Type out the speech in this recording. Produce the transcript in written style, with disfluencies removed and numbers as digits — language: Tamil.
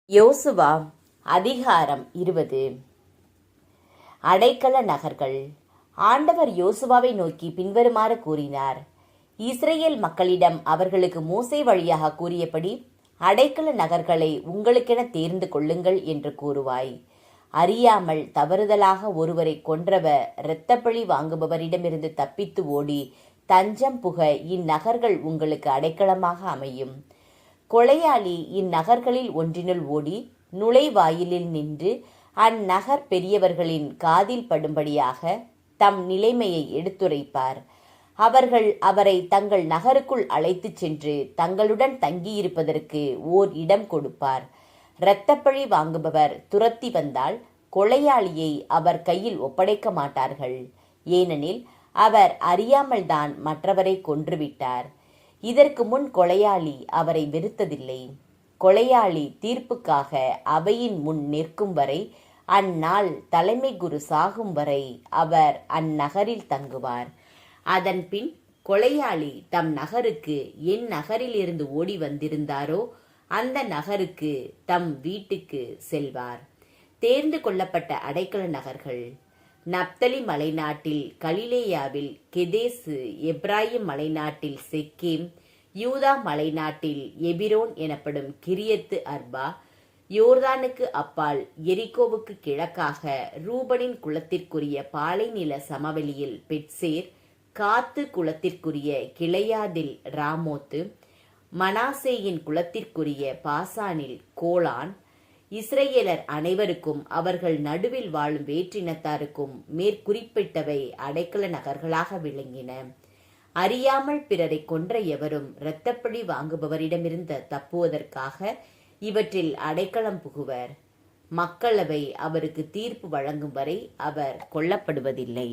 யோசுவா அதிகாரம் 20. அடைக்கல நகர்கள். ஆண்டவர் யோசுவாவை நோக்கி பின்வருமாறு கூறினார். இஸ்ரேல் மக்களிடம் அவர்களுக்கு மோசே வழியாக கூறியபடி அடைக்கல நகர்களை உங்களுக்கென தேர்ந்து கொள்ளுங்கள் என்று கூறுவாய். அறியாமல் தவறுதலாக ஒருவரை கொன்றவர் இரத்தப்பழி வாங்குபவரிடமிருந்து தப்பித்து ஓடி தஞ்சம் புக இந்நகர்கள் உங்களுக்கு அடைக்கலமாக அமையும். கொலையாளி இந்நகர்களில் ஒன்றினுள் ஓடி நுழைவாயிலில் நின்று அந்நகர் பெரியவர்களின் காதில் படும்படியாக தம் நிலைமையை எடுத்துரைப்பார். அவர்கள் அவரை தங்கள் நகருக்குள் அழைத்துச் சென்று தங்களுடன் தங்கியிருப்பதற்கு ஓர் இடம் கொடுப்பார். இரத்தப்பழி வாங்குபவர் துரத்தி வந்தால் கொலையாளியை அவர் கையில் ஒப்படைக்க மாட்டார்கள். ஏனெனில் அவர் அறியாமல்தான் மற்றவரை கொன்றுவிட்டார். இதற்கு முன் கொலையாளி அவரை வெறுத்ததில்லை. கொலையாளி தீர்ப்புக்காக அவையின் முன் நிற்கும் வரை, அந்நாள் தலைமை குரு சாகும் வரை அவர் அந்நகரில் தங்குவார். அதன்பின் கொலையாளி தம் நகருக்கு என் நகரில் இருந்து ஓடி வந்திருந்தாரோ அந்த நகருக்கு தம் வீட்டுக்கு செல்வார். தேர்ந்து கொள்ளப்பட்ட அடைக்கல நகர்கள். நப்தலி மலைநாட்டில் கலிலேயாவில் கெதேசு, எப்ராயிம் மலைநாட்டில் செக்கேம், யூதா மலைநாட்டில் எபிரோன் எனப்படும் கிரியத்து அர்பா, யோர்தானுக்கு அப்பால் எரிகோவுக்கு கிழக்காக ரூபனின் குலத்திற்குரிய பாலைநில சமவெளியில் பெட்சேர், காத்து குலத்திற்குரிய கிளையாதில் ராமோத்து, மனாசேயின் குலத்திற்குரிய பாசானில் கோலான், இஸ்ரேலர் அனைவருக்கும் அவர்கள் நடுவில் வாழும் வேற்றினத்தாருக்கும் மேற்குறிப்பிட்டவை அடைக்கல நகர்களாக விளங்கின. அறியாமல் பிறரை கொன்ற எவரும் இரத்தப்பழி வாங்குபவரிடமிருந்து தப்புவதற்காக இவற்றில் அடைக்கலம் புகுவர். மக்களவை அவருக்கு தீர்ப்பு வழங்கும் வரை அவர் கொல்லப்படுவதில்லை.